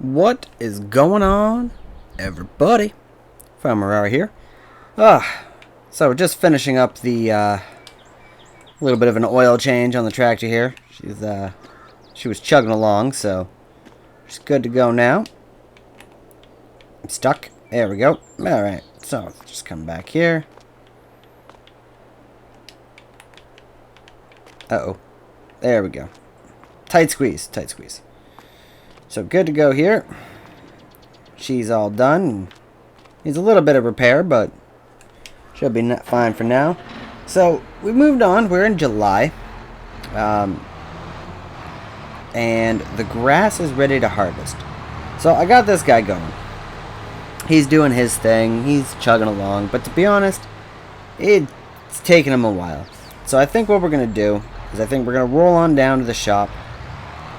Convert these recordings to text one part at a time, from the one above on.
What is going on, everybody? Farmer here. So we're just finishing up the little bit of an oil change on the tractor here. She was chugging along, so she's good to go now. I'm stuck. There we go. All right. So just come back here. Uh-oh. There we go. Tight squeeze. Tight squeeze. So good to go here. She's all done. Needs a little bit of repair, but should be fine for now. So we moved on. We're in July. And the grass is ready to harvest. So I got this guy going. He's doing his thing. He's chugging along. But to be honest, it's taking him a while. So I think what we're going to do is I think we're going to roll on down to the shop.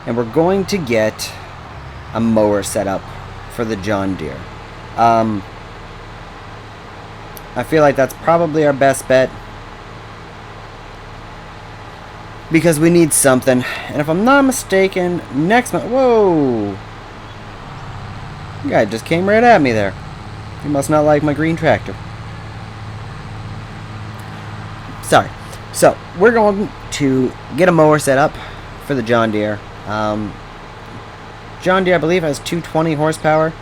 And we're going to get a mower set up for the John Deere. I feel like that's probably our best bet, because we need something. And if I'm not mistaken, next month... Whoa! The guy just came right at me there. He must not like my green tractor. Sorry. So, we're going to get a mower set up for the John Deere. John Deere, I believe, has 220 horsepower.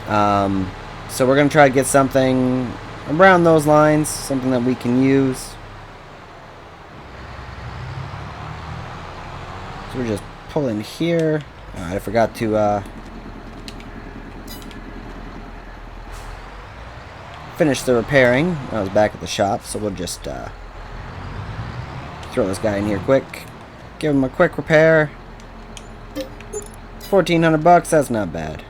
So we're going to try to get something around those lines, something that we can use. So we're just pulling here. Alright, I forgot to finish the repairing. I was back at the shop, so we'll just throw this guy in here quick. Give him a quick repair. $1,400, that's not bad.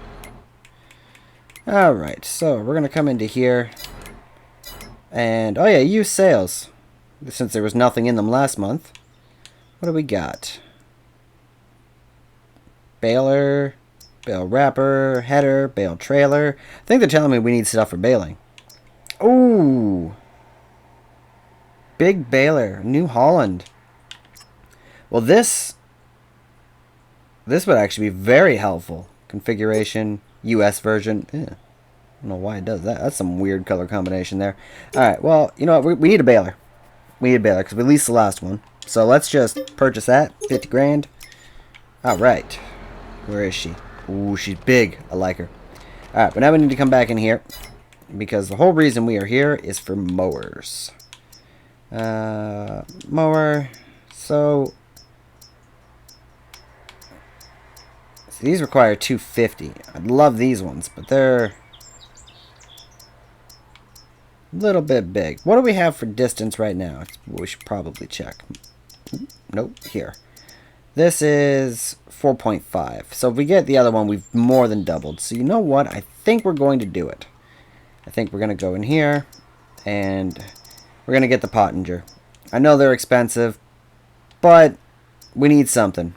Alright, so we're going to come into here. And, oh yeah, use sales. Since there was nothing in them last month. What do we got? Baler, bale wrapper, header, bale trailer. I think they're telling me we need stuff for baling. Ooh! Big baler, New Holland. Well, this would actually be very helpful. Configuration, US version. I don't know why it does that. That's some weird color combination there. Alright, well, you know what? We need a baler. We need a baler because we leased the last one. So let's just purchase that. 50 grand. Alright. Where is she? Ooh, she's big. I like her. Alright, but now we need to come back in here, because the whole reason we are here is for mowers. Mower. So these require 250. I'd love these ones, but they're a little bit big. What do we have for distance right now? We should probably check. Nope, here. This is 4.5. So if we get the other one, we've more than doubled. So you know what? I think we're going to do it. I think we're going to go in here, and we're going to get the Pottinger. I know they're expensive, but we need something.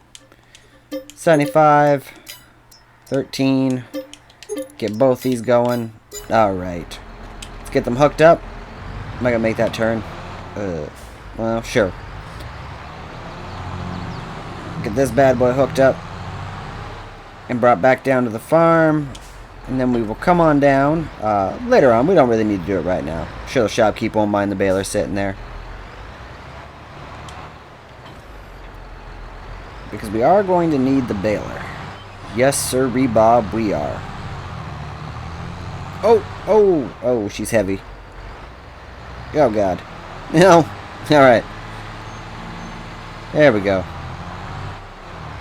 75, 13, get both these going. Alright, let's get them hooked up. Am I gonna make that turn? Well, sure. Get this bad boy hooked up and brought back down to the farm, and then we will come on down later on. We don't really need to do it right now. I'm sure the shopkeep won't mind the baler sitting there, because we are going to need the baler. Yes, sir, Bob, we are. Oh, she's heavy. Oh, God. No. Alright. There we go.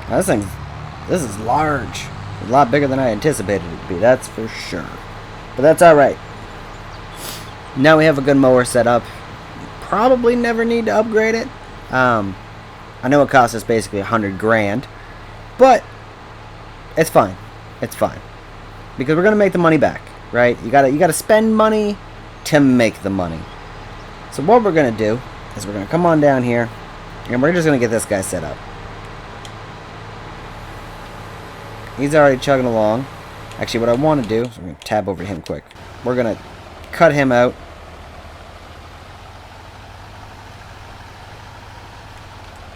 Now, this is large. A lot bigger than I anticipated it to be, that's for sure. But that's alright. Now we have a good mower set up. Probably never need to upgrade it. I know it costs us basically 100 grand, but it's fine. It's fine, because we're gonna make the money back, right? You gotta spend money to make the money. So what we're gonna do is we're gonna come on down here, and we're just gonna get this guy set up. He's already chugging along. Actually, what I want to do is we're gonna tab over to him quick. We're gonna cut him out.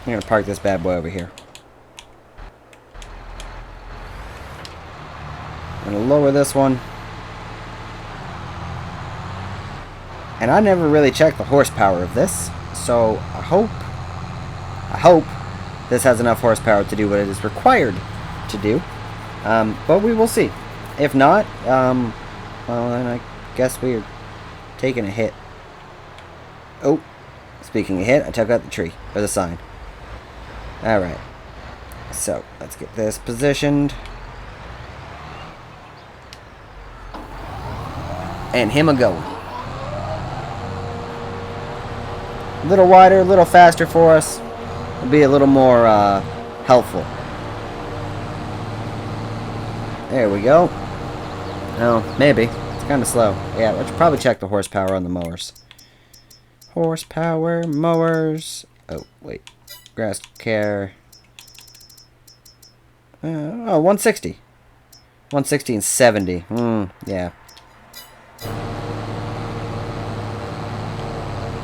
I'm going to park this bad boy over here. I'm going to lower this one. And I never really checked the horsepower of this, so I hope this has enough horsepower to do what it is required to do. But we will see. If not, well, then I guess we're taking a hit. Oh, speaking of hit, I took out the tree, or the sign. Alright. So, let's get this positioned. And him a-going. A little wider, a little faster for us. It'll be a little more helpful. There we go. Oh, maybe. It's kind of slow. Yeah, let's probably check the horsepower on the mowers. Horsepower, mowers. Oh, wait. Grass care. Oh, 160. 160 and 70. Yeah.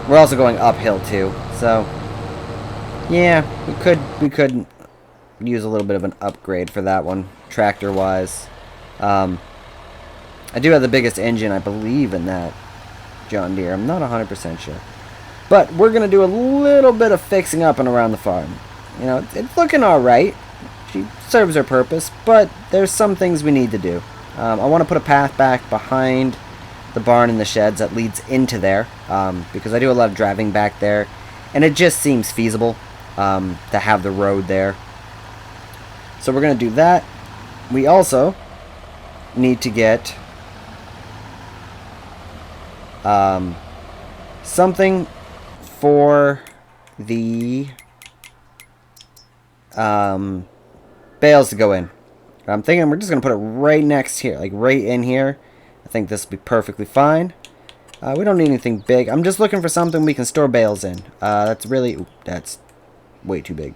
We're also going uphill too, so yeah, we could use a little bit of an upgrade for that one, tractor-wise. I do have the biggest engine, I believe, in that John Deere. I'm not 100% sure. But we're going to do a little bit of fixing up and around the farm. You know, it's looking alright. She serves her purpose, but there's some things we need to do. I want to put a path back behind the barn and the sheds that leads into there, because I do a lot of driving back there, and it just seems feasible to have the road there. So we're going to do that. We also need to get something for the bales to go in. I'm thinking we're just going to put it right next here, like right in here. I think this will be perfectly fine. We don't need anything big. I'm just looking for something we can store bales in. That's really... Ooh, that's way too big.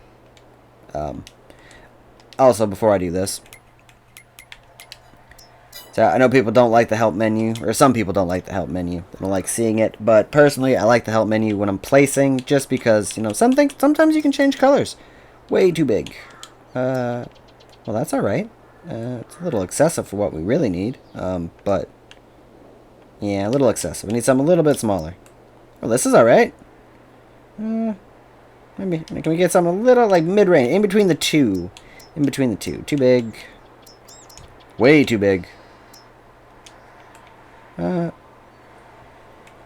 Also, before I do this... So, I know people don't like the help menu. Or some people don't like the help menu. They don't like seeing it. But personally, I like the help menu when I'm placing. Just because, you know, sometimes you can change colors. Way too big. Well, that's alright. It's a little excessive for what we really need. But... yeah, a little excessive. We need something a little bit smaller. Well, this is alright. Maybe, can we get something a little, like, mid-range? In between the two. In between the two. Too big. Way too big.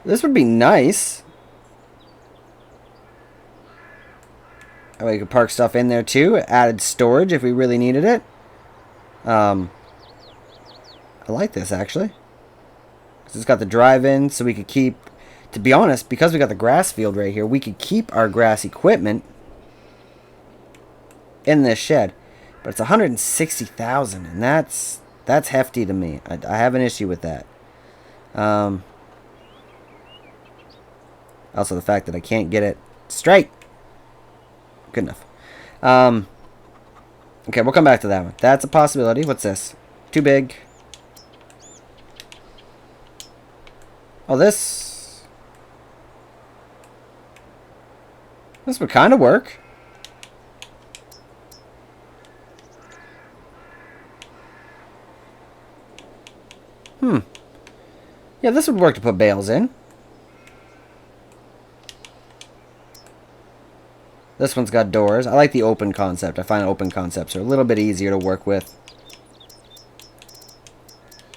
This would be nice. Oh, we could park stuff in there, too. Added storage if we really needed it. I like this, actually. It's got the drive-in, so we could keep... To be honest, because we got the grass field right here, we could keep our grass equipment in this shed. But it's $160,000, and that's hefty to me. I have an issue with that. Also, the fact that I can't get it straight. Good enough. Okay, we'll come back to that one. That's a possibility. What's this? Too big. Oh, this would kind of work. Yeah, this would work to put bales in. This one's got doors. I like the open concept. I find open concepts are a little bit easier to work with.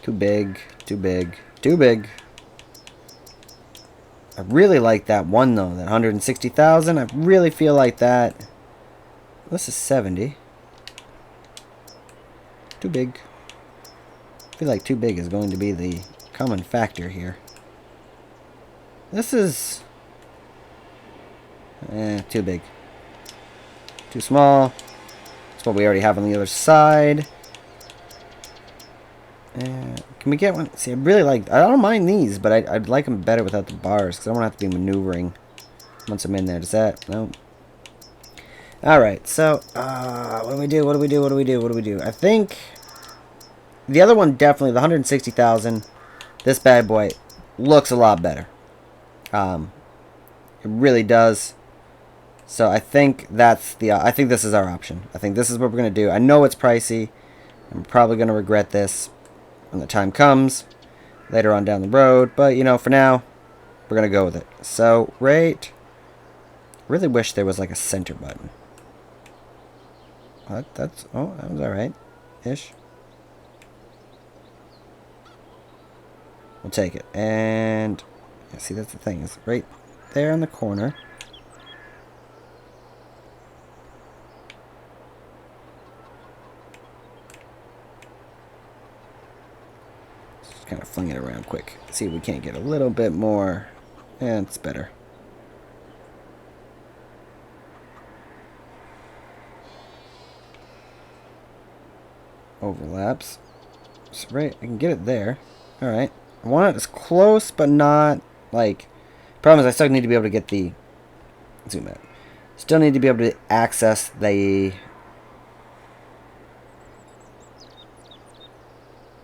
Too big, too big, too big. I really like that one, though. That 160,000. I really feel like that. This is 70. Too big. I feel like too big is going to be the common factor here. This is... too big. Too small. That's what we already have on the other side. Can we get one? See, I really like... I don't mind these, but I'd like them better without the bars, because I don't have to be maneuvering once I'm in there. Does that? No. Alright, so, what do we do? What do we do? What do we do? What do we do? I think... the other one definitely, the 160,000, this bad boy looks a lot better. It really does. So I think that's the... I think this is our option. I think this is what we're going to do. I know it's pricey. I'm probably going to regret this. when the time comes later on down the road. But, you know, for now, we're going to go with it. So, right... really wish there was like a center button. What? That's... oh, that was alright-ish. We'll take it. And... yeah, see, that's the thing. It's right there in the corner. Just kind of fling it around quick. See if we can't get a little bit more. Yeah, it's better. Overlaps. So right, I can get it there. Alright. I want it as close, but not, like... problem is I still need to be able to get the... zoom out. Still need to be able to access the...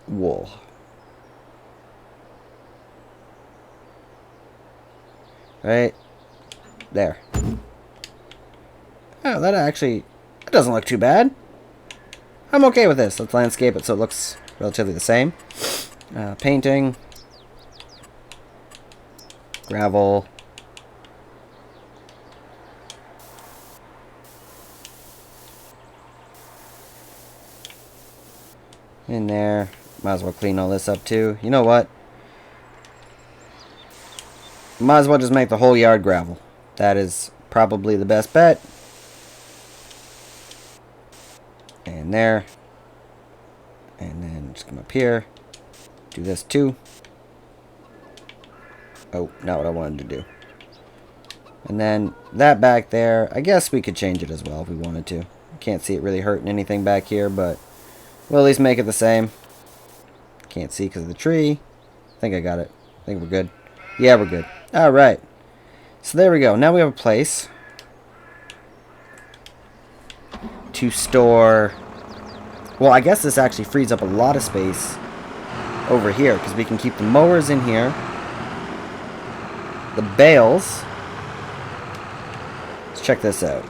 wool. Right? There. Oh, that actually... that doesn't look too bad. I'm okay with this. Let's landscape it so it looks relatively the same. Painting. Gravel. In there. Might as well clean all this up too. You know what? Might as well just make the whole yard gravel. That is probably the best bet. And there. And then just come up here. Do this too. Oh, not what I wanted to do. And then that back there, I guess we could change it as well if we wanted to. Can't see it really hurting anything back here, but we'll at least make it the same. Can't see because of the tree. I think I got it. I think we're good. Yeah, we're good. Alright. So there we go. Now we have a place to store... well, I guess this actually frees up a lot of space over here because we can keep the mowers in here. The bales. Let's check this out.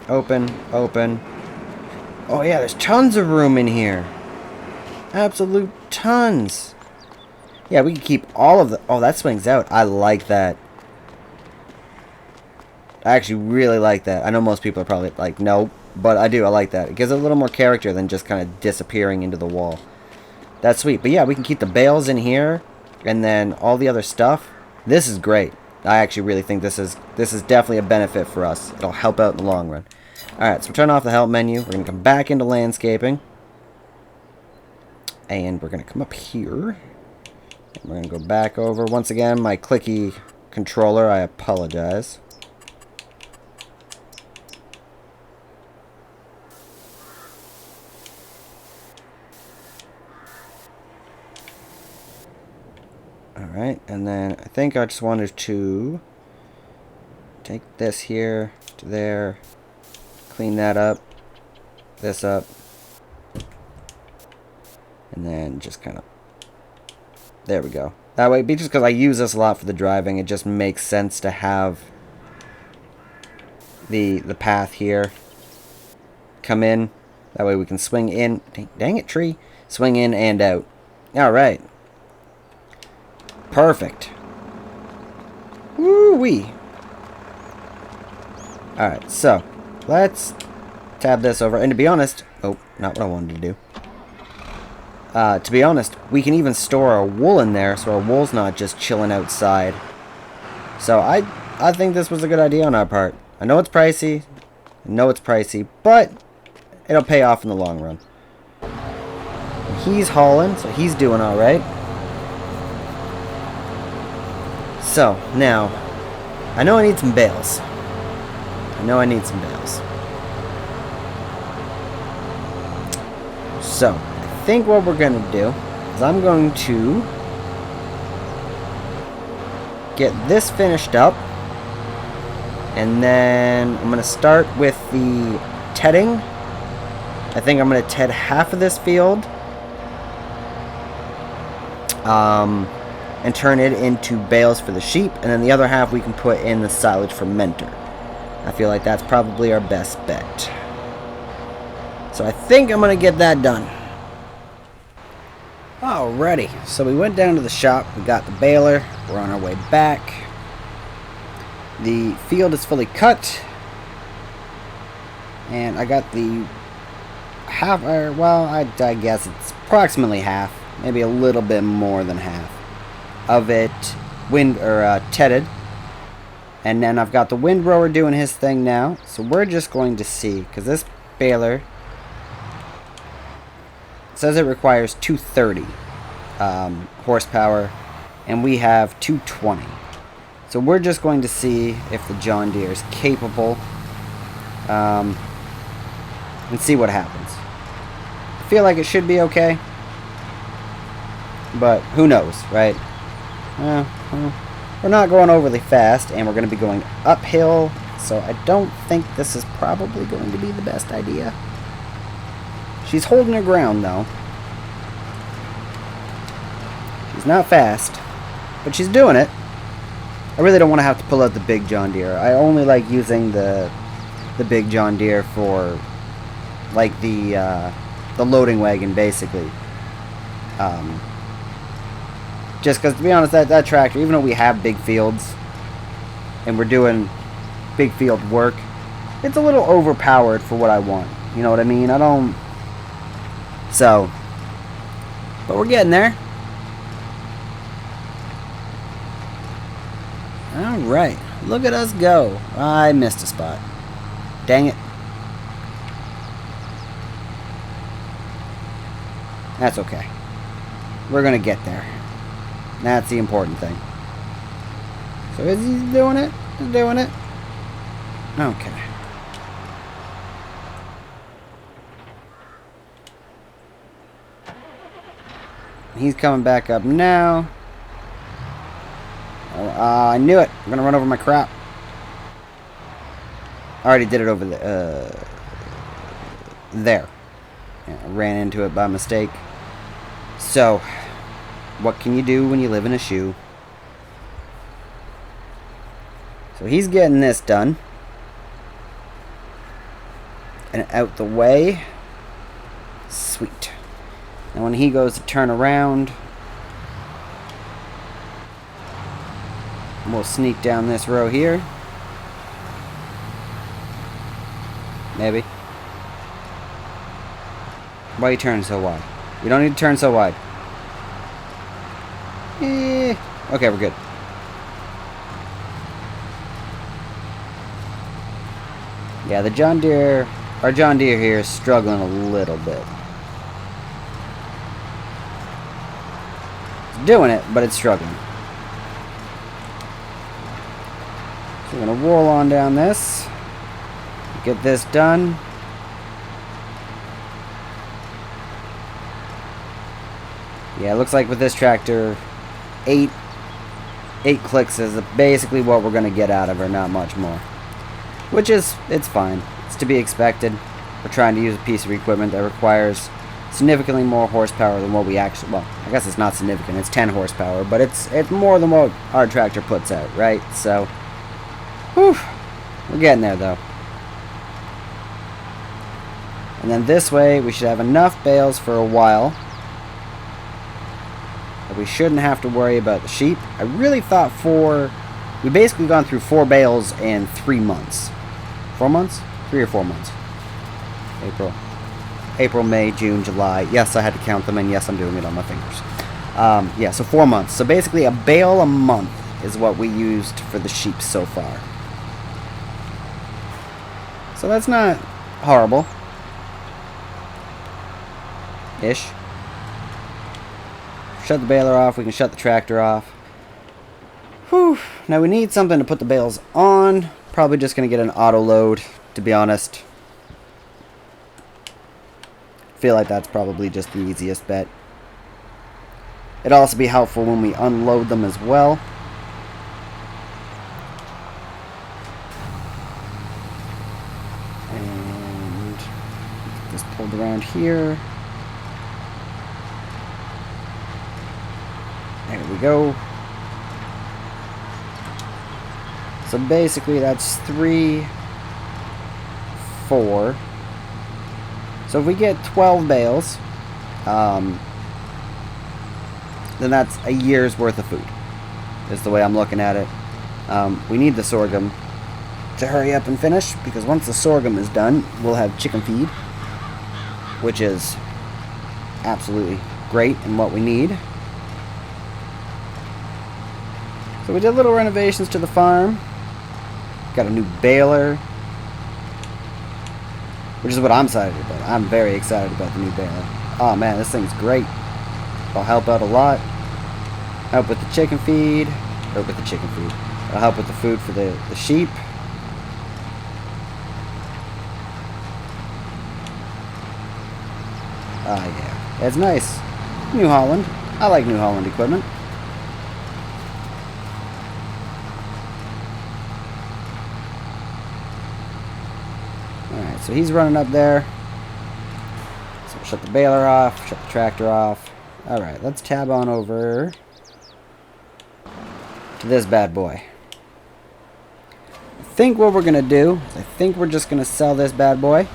Open, open. Oh yeah, there's tons of room in here. Absolute tons. Yeah, we can keep all of the... oh, that swings out. I like that. I actually really like that. I know most people are probably like, no, but I do. I like that. It gives it a little more character than just kind of disappearing into the wall. That's sweet. But yeah, we can keep the bales in here and then all the other stuff. This is great. I actually really think this is definitely a benefit for us. It'll help out in the long run. Alright, so turn off the help menu. We're going to come back into landscaping. And we're going to come up here. And we're going to go back over. Once again, my clicky controller. I apologize. Alright, and then I think I just wanted to take this here to there, clean that up, this up, and then just kind of, there we go. That way, just because I use this a lot for the driving, it just makes sense to have the path here come in. That way we can swing in, dang it tree, swing in and out. Alright. Perfect. Woo-wee. Alright, so let's tab this over. And to be honest, oh, not what I wanted to do. To be honest, we can even store our wool in there so our wool's not just chilling outside. So I think this was a good idea on our part. I know it's pricey. But it'll pay off in the long run. He's hauling, so he's doing alright. So, now, I know I need some bales. So, I think what we're going to do is I'm going to get this finished up. And then I'm going to start with the tedding. I think I'm going to ted half of this field. And turn it into bales for the sheep, and then the other half we can put in the silage fermenter. I feel like that's probably our best bet. So I think I'm going to get that done. Alrighty, so we went down to the shop, we got the baler, we're on our way back. The field is fully cut, and I got the half, well, I guess it's approximately half, maybe a little bit more than half of it tedded. And then I've got the windrower doing his thing now, so we're just going to see, because this baler says it requires 230 horsepower, and we have 220. So we're just going to see if the John Deere is capable, and see what happens. I feel like it should be okay, but who knows, right? We're not going overly fast, and we're going to be going uphill, so I don't think this is probably going to be the best idea. She's holding her ground, though. She's not fast, but she's doing it. I really don't want to have to pull out the big John Deere. I only like using the big John Deere for, like, the loading wagon, basically. Just because, to be honest, that tractor, even though we have big fields, and we're doing big field work, it's a little overpowered for what I want. You know what I mean? I don't... So, but we're getting there. Alright, look at us go. I missed a spot. Dang it. That's okay. We're gonna get there. That's the important thing. So is he doing it? He's doing it? Okay. He's coming back up now. Oh, I knew it. I'm gonna run over my crop. I already did it over there. Yeah, I ran into it by mistake. So, what can you do when you live in a shoe? So he's getting this done. And out the way. Sweet. And when he goes to turn around, we'll sneak down this row here. Maybe. Why are you turning so wide? You don't need to turn so wide. Okay, we're good. Yeah, the John Deere, our John Deere here is struggling a little bit. It's doing it, but it's struggling. So we're going to roll on down this. Get this done. Yeah, it looks like with this tractor, 8 clicks is basically what we're going to get out of her, not much more. Which is, it's fine. It's to be expected. We're trying to use a piece of equipment that requires significantly more horsepower than what we actually, well, I guess it's not significant, it's 10 horsepower, but it's more than what our tractor puts out, right? So, whew, we're getting there though. And then this way, we should have enough bales for a while. We shouldn't have to worry about the sheep. I really thought we basically gone through 4 bales in 3 months. 4 months? 3 or 4 months. April, May, June, July. Yes, I had to count them, and yes, I'm doing it on my fingers. Yeah, so 4 months. So basically a bale a month is what we used for the sheep so far. So that's not horrible. Ish. Shut the baler off, we can shut the tractor off. Whew. Now we need something to put the bales on. Probably just going to get an auto load, to be honest. Feel like that's probably just the easiest bet. It'd also be helpful when we unload them as well. And get this pulled around here. There we go. So basically that's 3, 4. So if we get 12 bales, then that's a year's worth of food. Is the way I'm looking at it. We need the sorghum to hurry up and finish, because once the sorghum is done, we'll have chicken feed, which is absolutely great and what we need. So we did little renovations to the farm. Got a new baler, which is what I'm excited about. I'm very excited about the new baler. Oh man, this thing's great. It'll help out a lot. Help with the chicken feed. Or with the chicken feed. It'll help with the food for the sheep. Ah, yeah. It's nice. New Holland. I like New Holland equipment. Alright, so he's running up there. So shut the baler off, shut the tractor off. Alright, let's tab on over to this bad boy. I think what we're going to do is I think we're just going to sell this bad boy.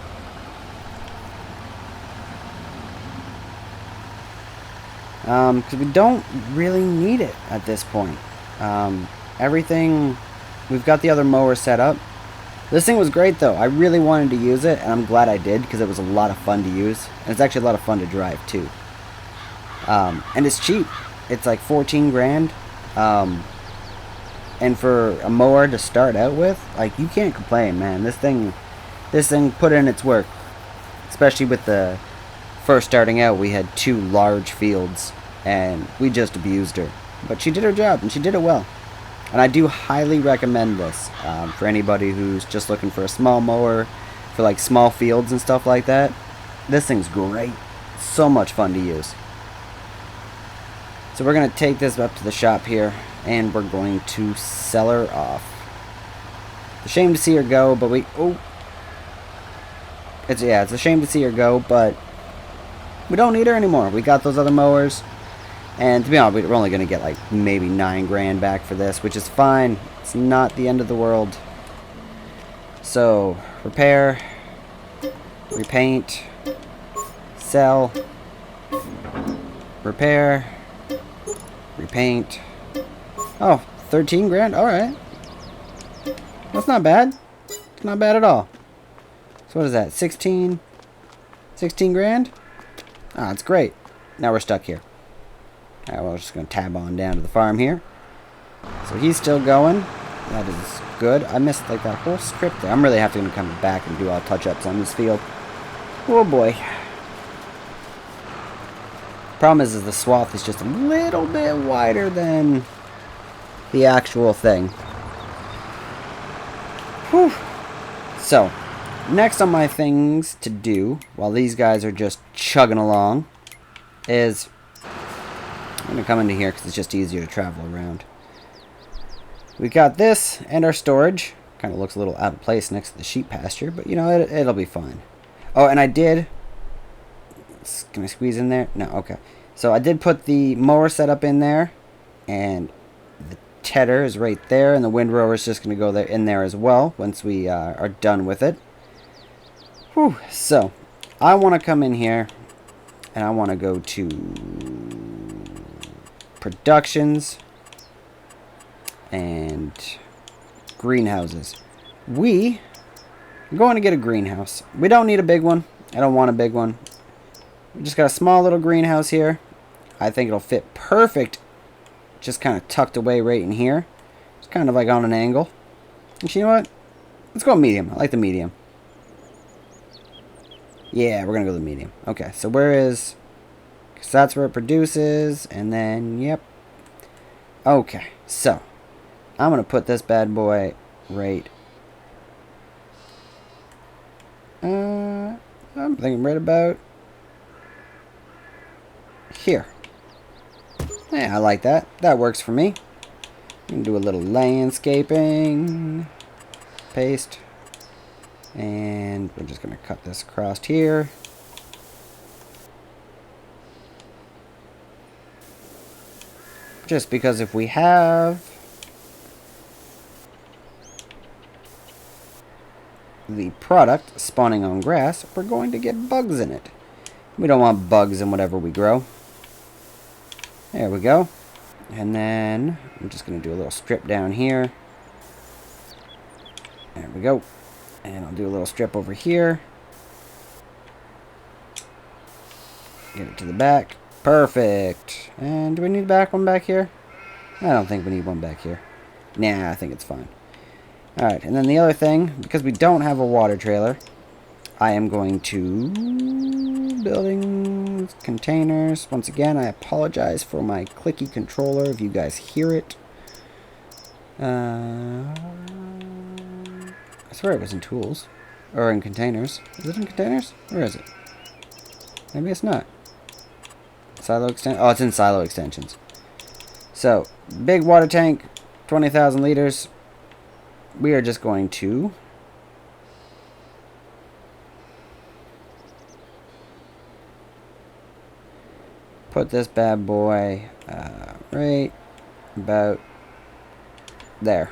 Because we don't really need it at this point. Everything, we've got the other mower set up. This thing was great though. I really wanted to use it, and I'm glad I did, because it was a lot of fun to use. And it's actually a lot of fun to drive too. And it's cheap. It's like 14 grand. And for a mower to start out with, like, you can't complain, man. This thing put in its work. Especially with the first starting out, we had 2 large fields, and we just abused her. But she did her job, and she did it well. And I do highly recommend this for anybody who's just looking for a small mower for like small fields and stuff like that. This thing's great. So much fun to use. So we're going to take this up to the shop here, and we're going to sell her off. It's a shame to see her go, but it's a shame to see her go, but we don't need her anymore. We got those other mowers. And to be honest, we're only going to get like maybe 9 grand back for this, which is fine. It's not the end of the world. So, repair, repaint, sell, repair, repaint. Oh, 13 grand? Alright. That's not bad. It's not bad at all. So what is that? 16 grand? Ah, that's great. Now we're stuck here. Alright, well, we're just going to tab on down to the farm here. So he's still going. That is good. I missed like that whole script there. I'm really having to come back and do all touch-ups on this field. Oh boy. Problem is the swath is just a little bit wider than the actual thing. Whew. So, next on my things to do, while these guys are just chugging along, is I'm going to come into here because it's just easier to travel around. We got this and our storage. Kind of looks a little out of place next to the sheep pasture, but you know, it'll be fine. Oh, and I did... Can I squeeze in there? No, okay. So I did put the mower setup in there, and the tedder is right there, and the windrower is just going to go there in there as well once we are done with it. Whew. So, I want to come in here, and I want to go to productions and greenhouses. We are going to get a greenhouse. We don't need a big one. I don't want a big one. We just got a small little greenhouse here. I think it'll fit perfect, just kind of tucked away right in here. It's kind of like on an angle. And you know what? Let's go medium. I like the medium. Yeah, we're going to go the medium. Okay, so where is... Because that's where it produces, and then, yep. Okay, so I'm going to put this bad boy right... I'm thinking right about... here. Yeah, I like that. That works for me. You can do a little landscaping. Paste. And we're just going to cut this across here. Just because if we have the product spawning on grass, we're going to get bugs in it. We don't want bugs in whatever we grow. There we go. And then I'm just going to do a little strip down here. There we go. And I'll do a little strip over here. Get it to the back. Perfect. And do we need a back one back here? I don't think we need one back here. Nah, I think it's fine. Alright, and then the other thing, because we don't have a water trailer, I am going to buildings, containers. Once again, I apologize for my clicky controller if you guys hear it. I swear it was in tools. Or in containers. Is it in containers? Where is it? Maybe it's not. Silo extension. Oh, it's in silo extensions. So, big water tank, 20,000 liters. We are just going to put this bad boy right about there.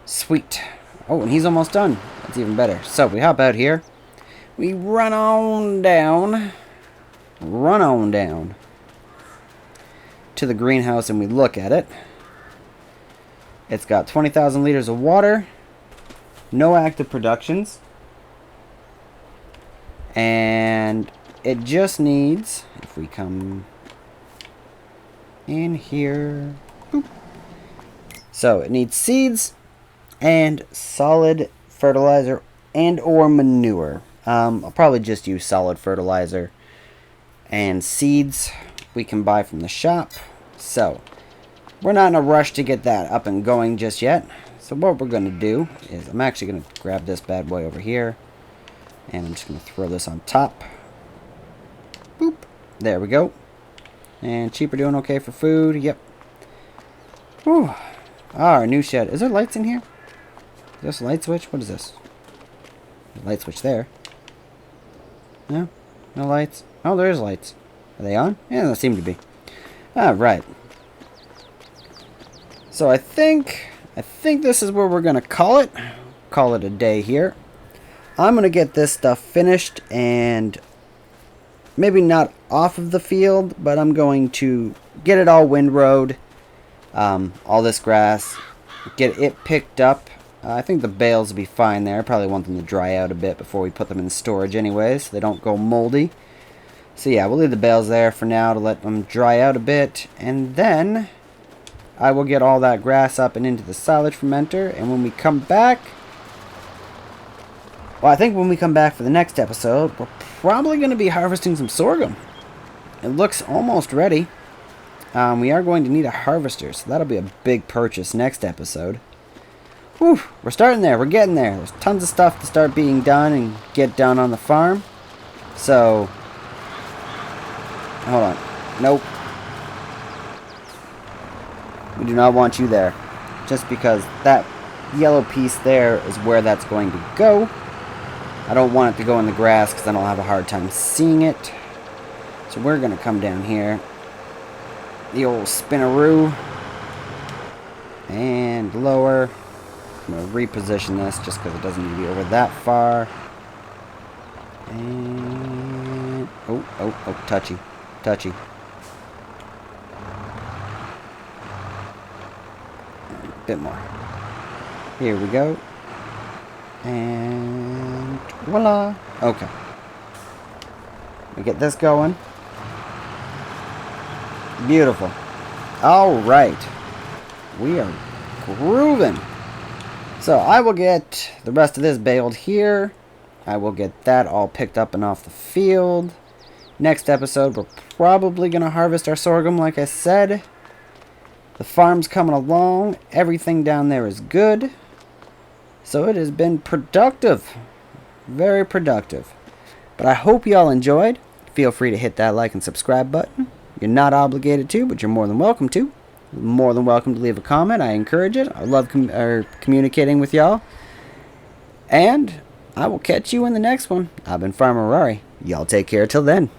Sweet. Oh, and he's almost done. That's even better. So we hop out here. We run on down to the greenhouse and we look at it. It's got 20,000 liters of water, no active productions, and it just needs, if we come in here, boop. So it needs seeds and solid fertilizer and or manure. I'll probably just use solid fertilizer, and seeds we can buy from the shop. So we're not in a rush to get that up and going just yet. So what we're going to do is I'm actually going to grab this bad boy over here. And I'm just going to throw this on top. Boop. There we go. And sheep are doing okay for food. Yep. Whew. Our new shed. Is there lights in here? Is this a light switch? What is this? There's a light switch there. No? No lights? Oh, there's lights. Are they on? Yeah, they seem to be. Alright. So I think this is where we're going to call it. Call it a day here. I'm going to get this stuff finished and maybe not off of the field, but I'm going to get it all windrowed. All this grass. Get it picked up. I think the bales will be fine there. I probably want them to dry out a bit before we put them in storage anyways, so they don't go moldy. So yeah, we'll leave the bales there for now to let them dry out a bit. And then I will get all that grass up and into the silage fermenter. And when we come back, well, I think when we come back for the next episode, we're probably going to be harvesting some sorghum. It looks almost ready. We are going to need a harvester, so that'll be a big purchase next episode. Whew, we're starting there. We're getting there. There's tons of stuff to start being done and get done on the farm. So, hold on. Nope. We do not want you there. Just because that yellow piece there is where that's going to go. I don't want it to go in the grass because then I'll have a hard time seeing it. So we're going to come down here. The old spinaroo. And lower. I'm going to reposition this just because it doesn't need to be over that far. And oh, touchy. Touchy. A bit more. Here we go. And voila. Okay. We get this going. Beautiful. Alright. We are grooving. So I will get the rest of this baled here. I will get that all picked up and off the field. Next episode, we're probably going to harvest our sorghum, like I said. The farm's coming along. Everything down there is good. So it has been productive. Very productive. But I hope you all enjoyed. Feel free to hit that like and subscribe button. You're not obligated to, but you're more than welcome to. More than welcome to leave a comment. I encourage it. I love communicating with y'all. And I will catch you in the next one. I've been Farmer Rory. Y'all take care till then.